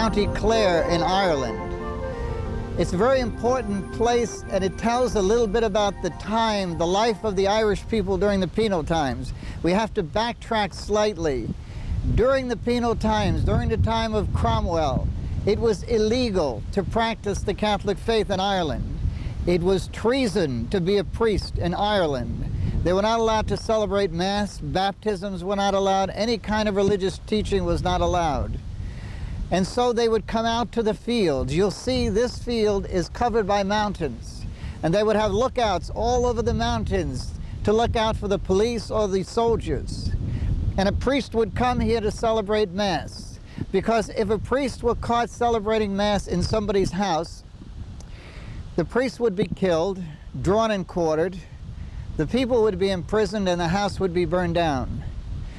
County Clare in Ireland. It's a very important place, and it tells a little bit about the time, the life of the Irish people during the penal times. We have to backtrack slightly. During the penal times, during the time of Cromwell, it was illegal to practice the Catholic faith in Ireland. It was treason to be a priest in Ireland. They were not allowed to celebrate Mass, baptisms were not allowed, any kind of religious teaching was not allowed. And so they would come out to the fields. You'll see this field is covered by mountains. And they would have lookouts all over the mountains to look out for the police or the soldiers. And a priest would come here to celebrate Mass. Because if a priest were caught celebrating Mass in somebody's house, the priest would be killed, drawn and quartered, the people would be imprisoned, and the house would be burned down.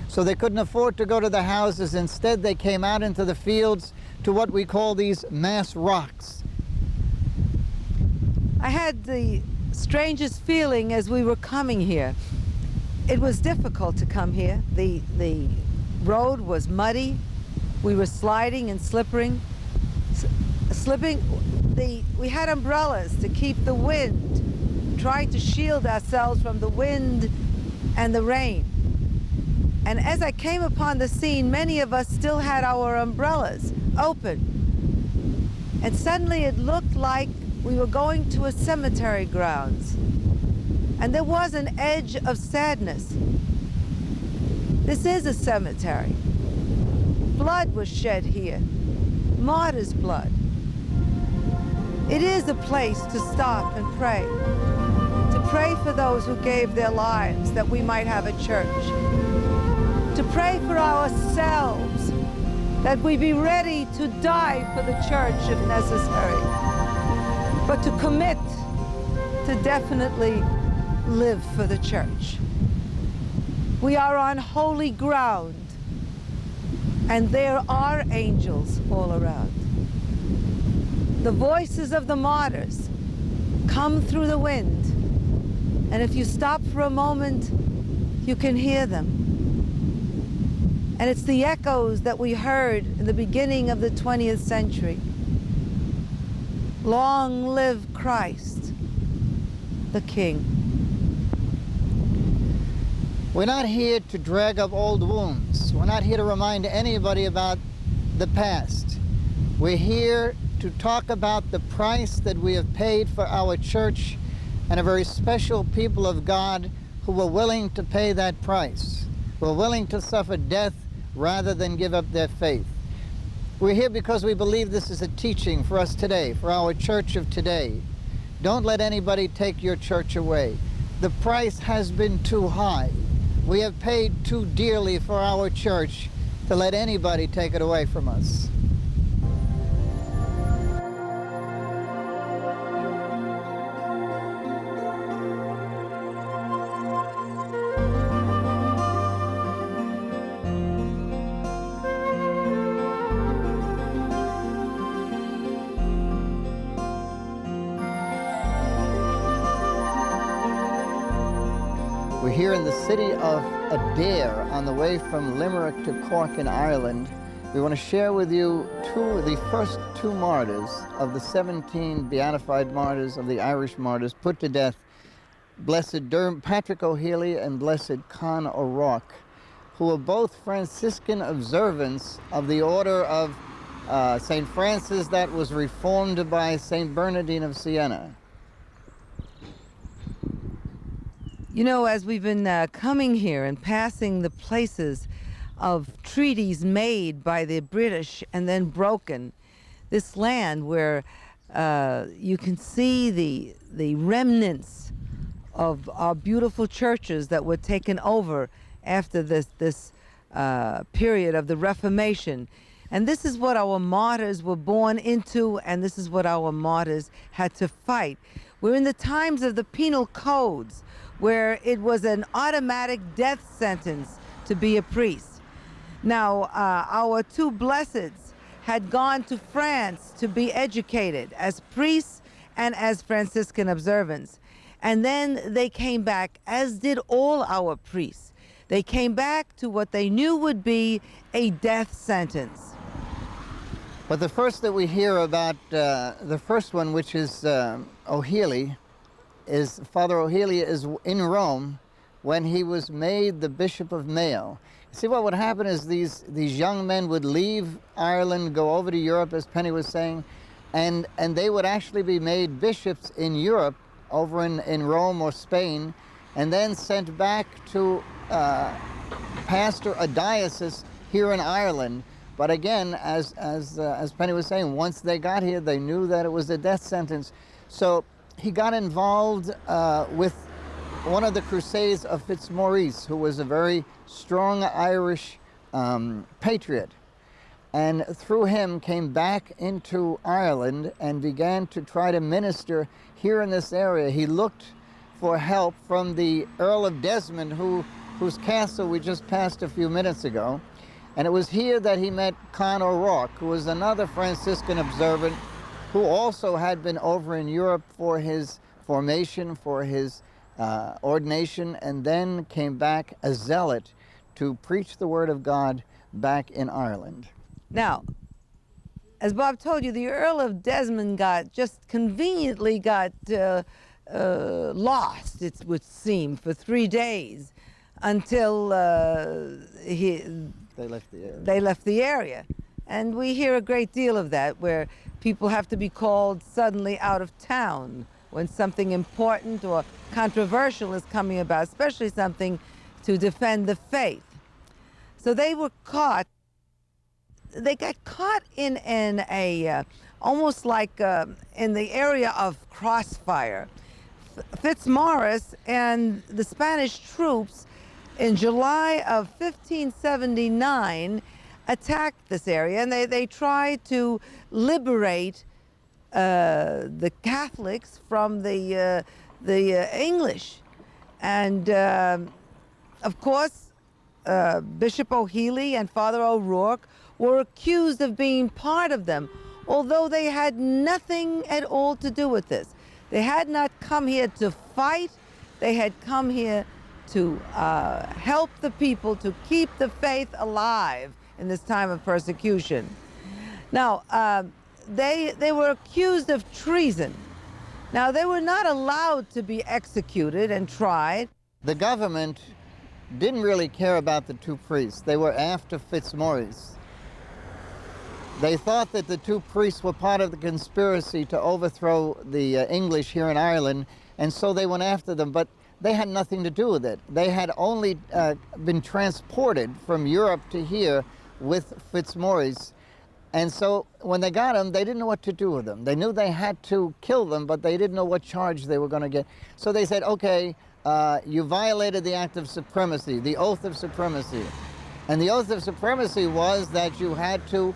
So they couldn't afford to go to the houses. Instead, they came out into the fields to what we call these Mass rocks. I had the strangest feeling as we were coming here. It was difficult to come here. The road was muddy. We were sliding and slipping. We had umbrellas to keep the wind, trying to shield ourselves from the wind and the rain. And as I came upon the scene, many of us still had our umbrellas open. And suddenly it looked like we were going to a cemetery grounds. And there was an edge of sadness. This is a cemetery. Blood was shed here, martyrs' blood. It is a place to stop and pray for those who gave their lives that we might have a church, to pray for ourselves, that we be ready to die for the church if necessary, but to commit to definitely live for the church. We are on holy ground, and there are angels all around. The voices of the martyrs come through the wind, and if you stop for a moment, you can hear them. And it's the echoes that we heard in the beginning of the 20th century. Long live Christ, the King. We're not here to drag up old wounds. We're not here to remind anybody about the past. We're here to talk about the price that we have paid for our church and a very special people of God who were willing to pay that price, who were willing to suffer death rather than give up their faith. We're here because we believe this is a teaching for us today, for our church of today. Don't let anybody take your church away. The price has been too high. We have paid too dearly for our church to let anybody take it away from us. We're here in the city of Adare on the way from Limerick to Cork in Ireland. We want to share with you the first two martyrs of the 17 beatified martyrs of the Irish martyrs put to death, Blessed Patrick O'Healy and Blessed Con O'Rourke, who were both Franciscan observants of the order of St. Francis that was reformed by St. Bernardine of Siena. You know, as we've been coming here and passing the places of treaties made by the British and then broken, this land where you can see the remnants of our beautiful churches that were taken over after this period of the Reformation. And this is what our martyrs were born into, and this is what our martyrs had to fight. We're in the times of the penal codes, where it was an automatic death sentence to be a priest. Now, our two blesseds had gone to France to be educated as priests and as Franciscan observants. And then they came back, as did all our priests. They came back to what they knew would be a death sentence. But the first that we hear about, the first one, which is O'Healy, is Father O'Healy is in Rome when he was made the Bishop of Mayo. See, what would happen is these young men would leave Ireland, go over to Europe, as Penny was saying, and they would actually be made bishops in Europe, over in Rome or Spain, and then sent back to pastor a diocese here in Ireland. But again, as Penny was saying, once they got here, they knew that it was a death sentence. So he got involved with one of the crusades of Fitzmaurice, who was a very strong Irish patriot. And through him came back into Ireland and began to try to minister here in this area. He looked for help from the Earl of Desmond, whose castle we just passed a few minutes ago. And it was here that he met Con O'Rourke, who was another Franciscan observant who also had been over in Europe for his formation, for his ordination, and then came back a zealot to preach the Word of God back in Ireland. Now, as Bob told you, the Earl of Desmond just conveniently got lost, it would seem, for 3 days until they left the area. They left the area. And we hear a great deal of that, where people have to be called suddenly out of town when something important or controversial is coming about, especially something to defend the faith. So they were caught. They got caught in a almost like in the area of crossfire. Fitzmaurice and the Spanish troops in July of 1579 attacked this area, and they tried to liberate the Catholics from the English. And of course, Bishop O'Healy and Father O'Rourke were accused of being part of them, although they had nothing at all to do with this. They had not come here to fight. They had come here to help the people, to keep the faith alive in this time of persecution. Now, they were accused of treason. Now, they were not allowed to be executed and tried. The government didn't really care about the two priests. They were after Fitzmaurice. They thought that the two priests were part of the conspiracy to overthrow the English here in Ireland, and so they went after them, but they had nothing to do with it. They had only been transported from Europe to here with Fitzmaurice, and so when they got them, they didn't know what to do with them. They knew they had to kill them, but they didn't know what charge they were going to get. So they said, okay, you violated the act of supremacy, the oath of supremacy. And the oath of supremacy was that you had to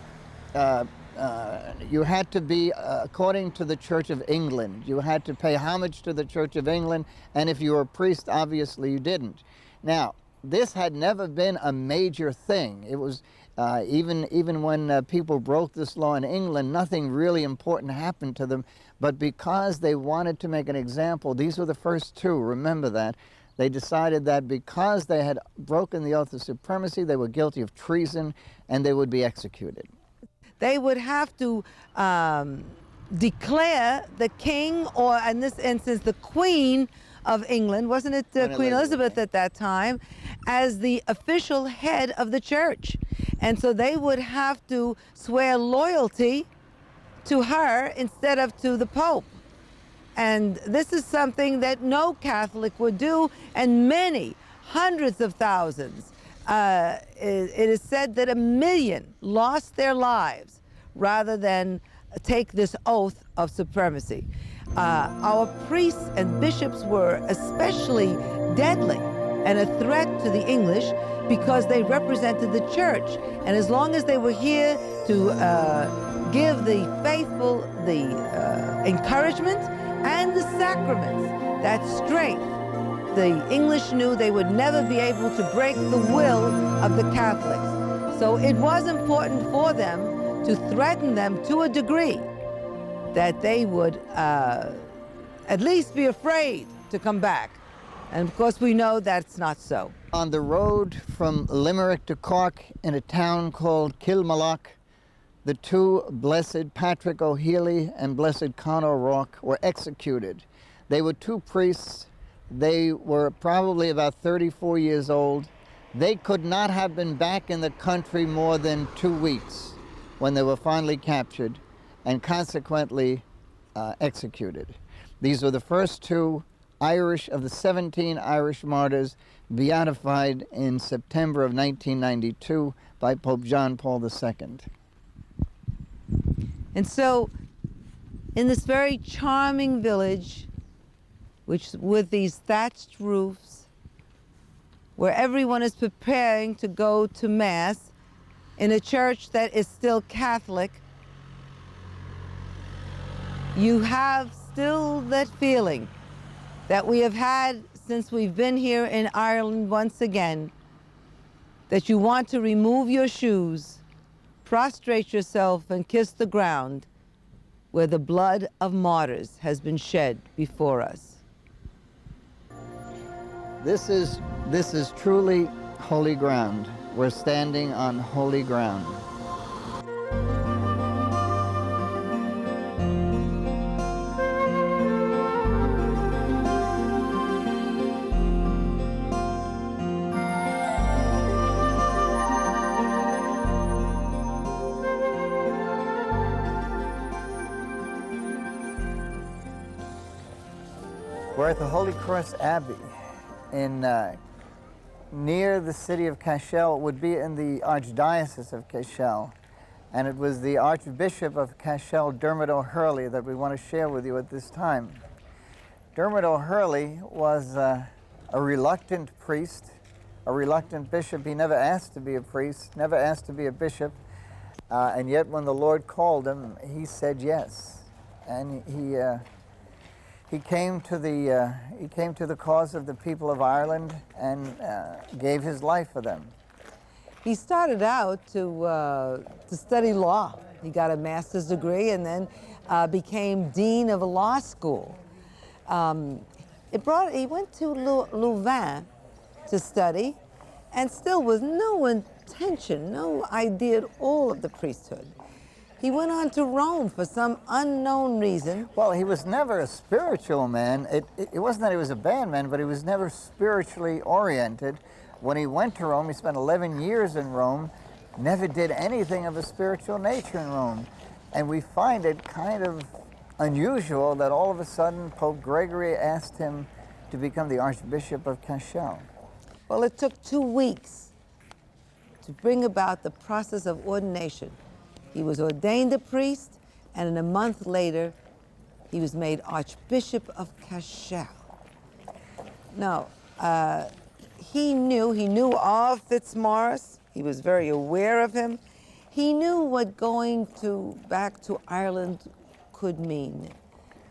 be according to the Church of England. You had to pay homage to the Church of England, and if you were a priest, obviously you didn't. Now, this had never been a major thing. It was, even when people broke this law in England, nothing really important happened to them, but because they wanted to make an example, these were the first two, remember that, they decided that because they had broken the oath of supremacy, they were guilty of treason, and they would be executed. They would have to declare the king, or in this instance, the Queen of England, wasn't it Queen Elizabeth at that time, as the official head of the church. And so they would have to swear loyalty to her instead of to the Pope. And this is something that no Catholic would do, and many, hundreds of thousands, it is said that 1 million lost their lives rather than take this oath of supremacy. Our priests and bishops were especially deadly and a threat to the English because they represented the church. And as long as they were here to give the faithful the encouragement and the sacraments, that strength, the English knew they would never be able to break the will of the Catholics. So it was important for them to threaten them to a degree that they would at least be afraid to come back. And of course we know that's not so. On the road from Limerick to Cork in a town called Kilmallock, the two Blessed Patrick O'Healy and Blessed Conor O'Rourke were executed. They were two priests. They were probably about 34 years old. They could not have been back in the country more than 2 weeks when they were finally captured and consequently executed. These were the first two Irish of the 17 Irish martyrs beatified in September of 1992 by Pope John Paul II. And so, in this very charming village, which with these thatched roofs, where everyone is preparing to go to Mass in a church that is still Catholic, you have still that feeling that we have had since we've been here in Ireland once again, that you want to remove your shoes, prostrate yourself and kiss the ground where the blood of martyrs has been shed before us. This is truly holy ground. We're standing on holy ground. We're at the Holy Cross Abbey in near the city of Cashel. It would be in the Archdiocese of Cashel, and it was the Archbishop of Cashel, Dermot O'Hurley, that we want to share with you at this time. Dermot O'Hurley was a reluctant priest, a reluctant bishop. He never asked to be a priest, never asked to be a bishop, and yet when the Lord called him, he said yes, and he came to the cause of the people of Ireland and gave his life for them. He started out to study law. He got a master's degree and then became dean of a law school. He went to Louvain to study, and still with no intention, no idea at all of the priesthood. He went on to Rome for some unknown reason. Well, he was never a spiritual man. It wasn't that he was a bad man, but he was never spiritually oriented. When he went to Rome, he spent 11 years in Rome, never did anything of a spiritual nature in Rome. And we find it kind of unusual that all of a sudden Pope Gregory asked him to become the Archbishop of Cashel. Well, it took 2 weeks to bring about the process of ordination. He was ordained a priest, and in a month later, he was made Archbishop of Cashel. Now, he knew of Fitzmaurice. He was very aware of him. He knew what going back to Ireland could mean,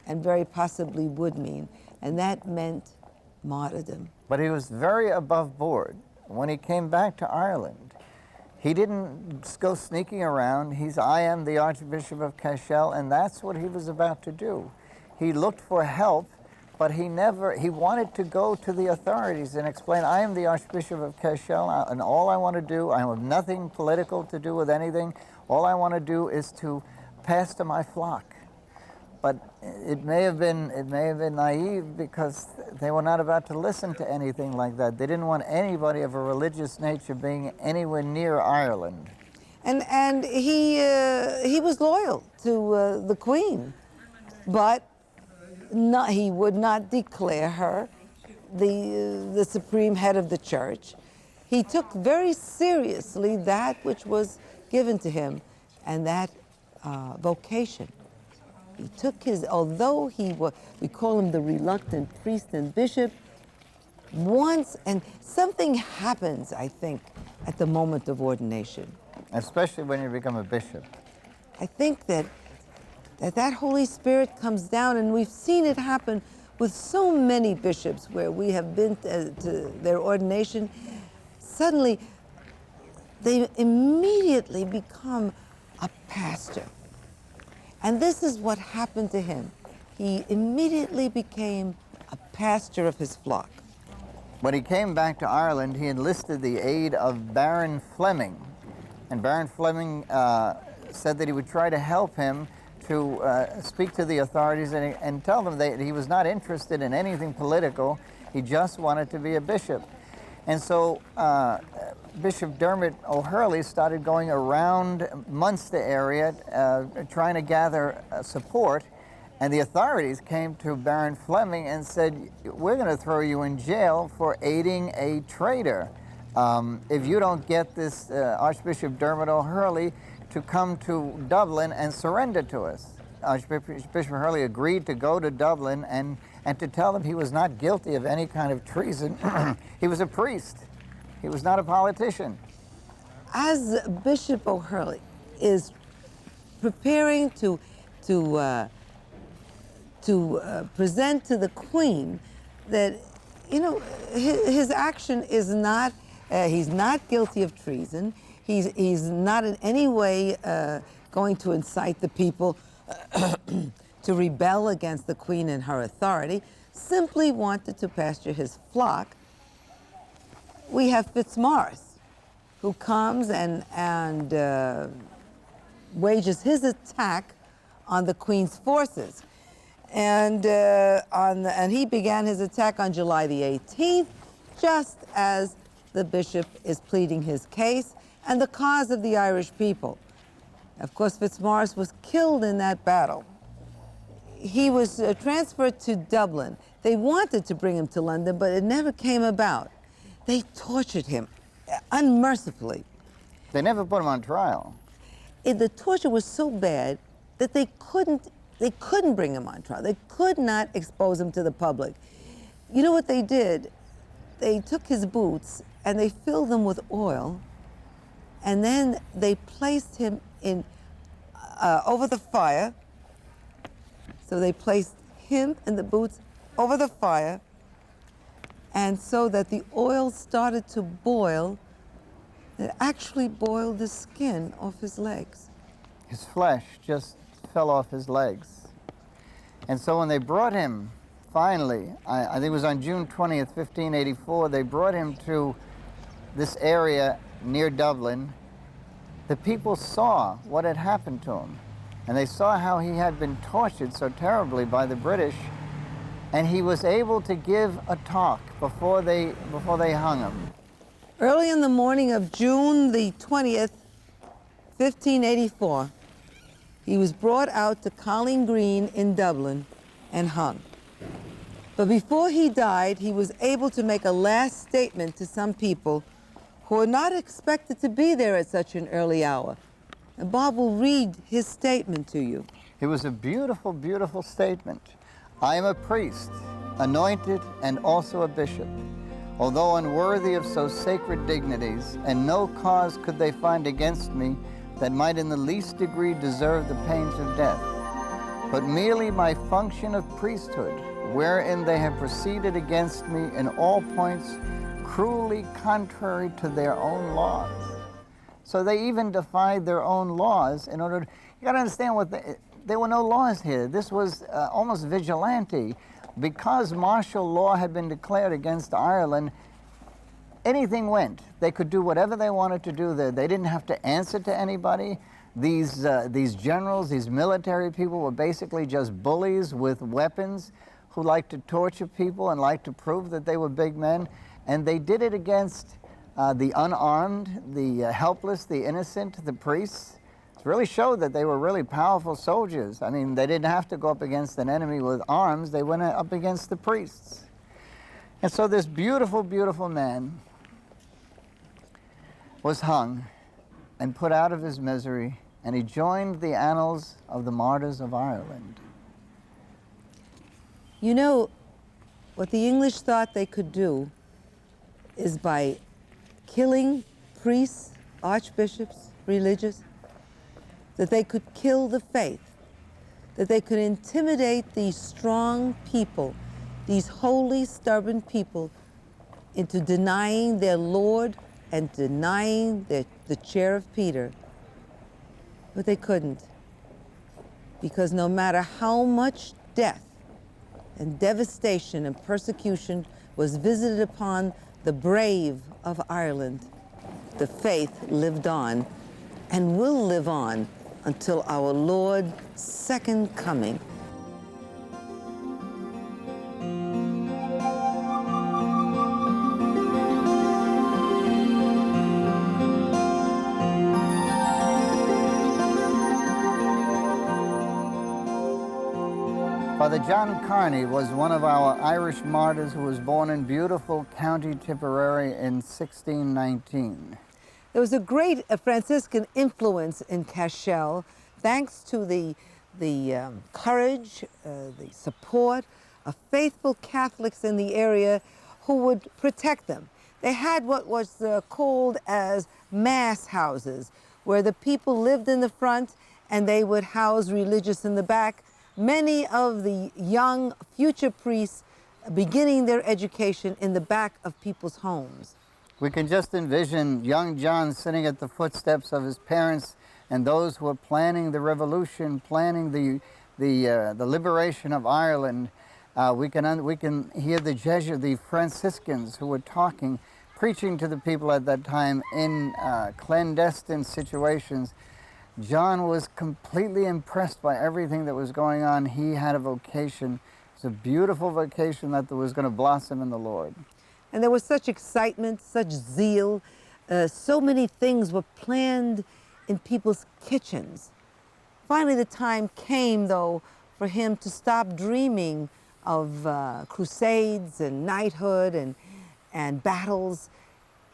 and very possibly would mean, and that meant martyrdom. But he was very above board. When he came back to Ireland, he didn't go sneaking around. I am the Archbishop of Cashel, and that's what he was about to do. He looked for help, but he wanted to go to the authorities and explain, I am the Archbishop of Cashel, and all I want to do, I have nothing political to do with anything, all I want to do is to pastor my flock. But it may have been naive, because they were not about to listen to anything like that. They didn't want anybody of a religious nature being anywhere near Ireland. And he was loyal to the Queen, but he would not declare her the supreme head of the church. He took very seriously that which was given to him, and that vocation. He took although we call him the reluctant priest and bishop, and something happens, I think, at the moment of ordination. Especially when you become a bishop. I think that Holy Spirit comes down, and we've seen it happen with so many bishops where we have been to their ordination. Suddenly, they immediately become a pastor. And this is what happened to him. He immediately became a pastor of his flock. When he came back to Ireland, he enlisted the aid of Baron Fleming. And Baron Fleming said that he would try to help him to speak to the authorities and tell them that he was not interested in anything political. He just wanted to be a bishop. And so Bishop Dermot O'Hurley started going around Munster area trying to gather support, and the authorities came to Baron Fleming and said, we're going to throw you in jail for aiding a traitor if you don't get this Archbishop Dermot O'Hurley to come to Dublin and surrender to us. Archbishop O'Hurley agreed to go to Dublin and to tell them he was not guilty of any kind of treason. He was a priest. He was not a politician. As Bishop O'Hurley is preparing to present to the Queen that, you know, his action is not, he's not guilty of treason. He's not in any way going to incite the people to rebel against the Queen and her authority, simply wanted to pasture his flock. We have Fitzmaurice, who comes and wages his attack on the Queen's forces. And he began his attack on July the 18th, just as the bishop is pleading his case and the cause of the Irish people. Of course, Fitzmaurice was killed in that battle. He was transferred to Dublin. They wanted to bring him to London, but it never came about. They tortured him unmercifully. They never put him on trial. The torture was so bad that they couldn't bring him on trial. They could not expose him to the public. You know what they did? They took his boots and they filled them with oil, and then they placed him in over the fire. So they placed him and the boots over the fire, and so that the oil started to boil, it actually boiled the skin off his legs. His flesh just fell off his legs. And so when they brought him, finally, I think it was on June 20th, 1584, they brought him to this area near Dublin. The people saw what had happened to him, and they saw how he had been tortured so terribly by the British, and he was able to give a talk before they hung him. Early in the morning of June the 20th, 1584, he was brought out to Colleen Green in Dublin and hung. But before he died, he was able to make a last statement to some people who were not expected to be there at such an early hour. And Bob will read his statement to you. It was a beautiful, beautiful statement. I am a priest, anointed and also a bishop. Although unworthy of so sacred dignities, and no cause could they find against me that might in the least degree deserve the pains of death, but merely my function of priesthood, wherein they have proceeded against me in all points cruelly contrary to their own laws. So they even defied their own laws in order to, you gotta understand what there were no laws here. This was almost vigilante. Because martial law had been declared against Ireland, anything went. They could do whatever they wanted to do there. They didn't have to answer to anybody. These generals, these military people were basically just bullies with weapons who liked to torture people and liked to prove that they were big men. And they did it against the unarmed, the helpless, the innocent, the priests. It really showed that they were really powerful soldiers. I mean, they didn't have to go up against an enemy with arms. They went up against the priests. And so this beautiful, beautiful man was hung and put out of his misery, and he joined the annals of the Martyrs of Ireland. You know, what the English thought they could do is by killing priests, archbishops, religious, that they could kill the faith, that they could intimidate these strong people, these holy, stubborn people, into denying their Lord and denying the chair of Peter. But they couldn't, because no matter how much death and devastation and persecution was visited upon the brave of Ireland, the faith lived on and will live on until our Lord's second coming. Father John Carney was one of our Irish martyrs who was born in beautiful County Tipperary in 1619. There was a great Franciscan influence in Cashel, thanks to the courage, the support of faithful Catholics in the area who would protect them. They had what was called as mass houses, where the people lived in the front and they would house religious in the back. Many of the young future priests beginning their education in the back of people's homes. We can just envision young John sitting at the footsteps of his parents and those who were planning the revolution, planning the liberation of Ireland. We can hear the Franciscans who were talking, preaching to the people at that time in clandestine situations. John was completely impressed by everything that was going on. He had a vocation. It was a beautiful vocation that was going to blossom in the Lord. And there was such excitement, such zeal. So many things were planned in people's kitchens. Finally, the time came, though, for him to stop dreaming of crusades and knighthood and battles.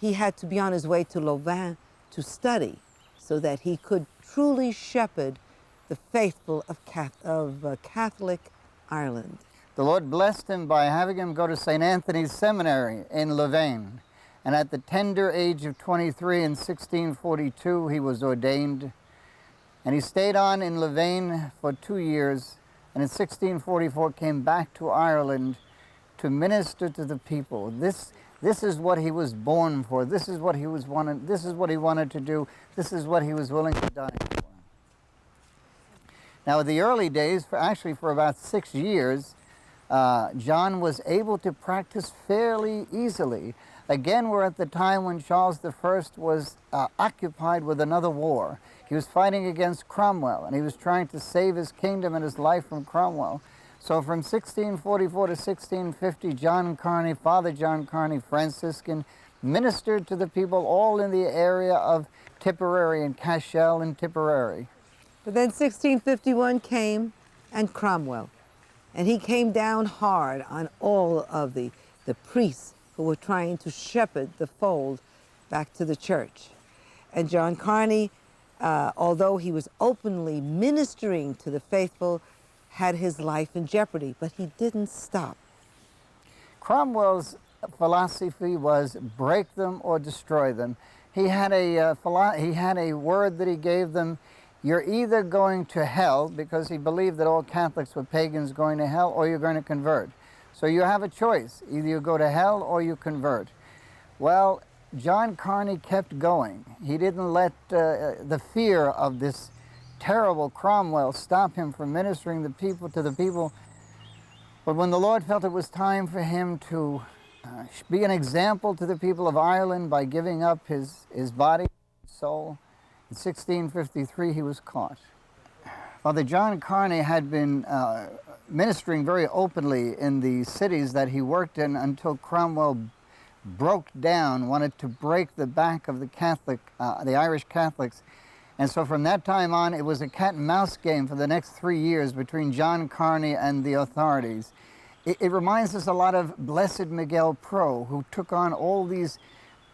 He had to be on his way to Louvain to study so that he could truly shepherd the faithful of Catholic Ireland. The Lord blessed him by having him go to St. Anthony's Seminary in Louvain. And at the tender age of 23 in 1642, he was ordained. And he stayed on in Louvain for 2 years, and in 1644 came back to Ireland to minister to the people. This is what he was born for. This is what he wanted. This is what he wanted to do. This is what he was willing to die for. Now, in the early days, for about 6 years, John was able to practice fairly easily. Again, we're at the time when Charles I was occupied with another war. He was fighting against Cromwell, and he was trying to save his kingdom and his life from Cromwell. So from 1644 to 1650, Father John Carney, Franciscan, ministered to the people all in the area of Tipperary and Cashel and Tipperary. But then 1651 came, and Cromwell. And he came down hard on all of the priests who were trying to shepherd the fold back to the church. And John Carney, although he was openly ministering to the faithful, had his life in jeopardy, but he didn't stop. Cromwell's philosophy was break them or destroy them. He had a word that he gave them: you're either going to hell, because he believed that all Catholics were pagans going to hell, or you're going to convert. So you have a choice. Either you go to hell or you convert. Well, John Carney kept going. He didn't let the fear of this terrible Cromwell stop him from ministering to the people. But when the Lord felt it was time for him to be an example to the people of Ireland by giving up his body, soul, in 1653 he was caught. Father John Carney had been ministering very openly in the cities that he worked in until Cromwell broke down, wanted to break the back of the Irish Catholics. And so from that time on, it was a cat and mouse game for the next 3 years between John Carney and the authorities. It reminds us a lot of Blessed Miguel Pro, who took on all these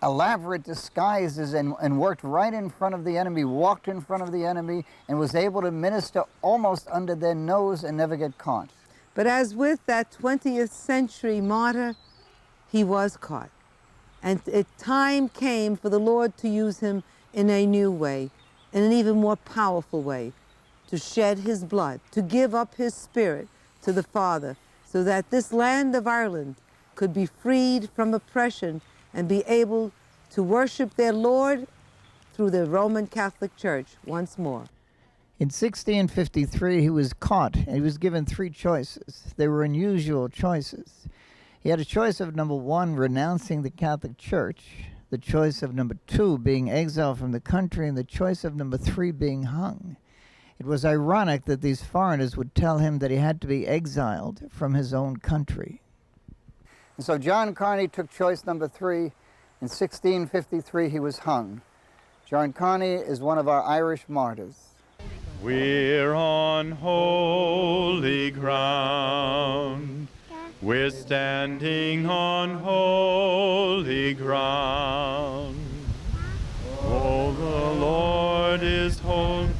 elaborate disguises and worked right in front of the enemy, walked in front of the enemy, and was able to minister almost under their nose and never get caught. But as with that 20th century martyr, he was caught. And time came for the Lord to use him in a new way, in an even more powerful way, to shed his blood, to give up his spirit to the Father, so that this land of Ireland could be freed from oppression and be able to worship their Lord through the Roman Catholic Church once more. In 1653, he was caught, and he was given 3 choices. They were unusual choices. He had a choice of, number 1, renouncing the Catholic Church, the choice of number 2, being exiled from the country, and the choice of number 3, being hung. It was ironic that these foreigners would tell him that he had to be exiled from his own country. And so John Carney took choice number 3. In 1653, he was hung. John Carney is one of our Irish martyrs. We're on holy ground. We're standing on holy ground. Oh, the Lord is holy,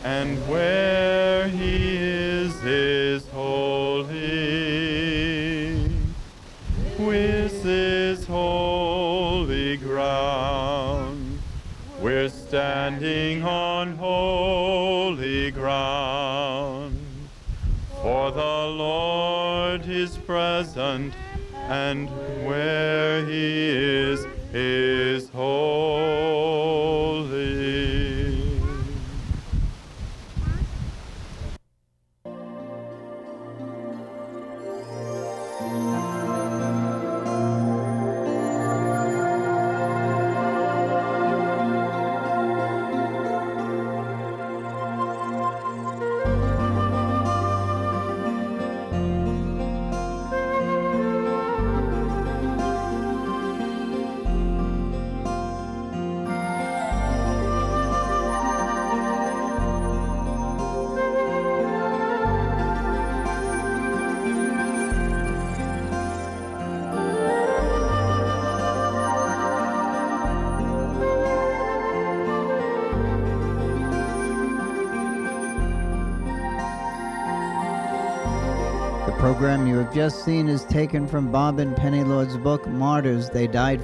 and where he is holy. This is holy ground. We're standing on holy ground. For the Lord is present, and where he is holy. The program you have just seen is taken from Bob and Penny Lord's book, Martyrs, They Died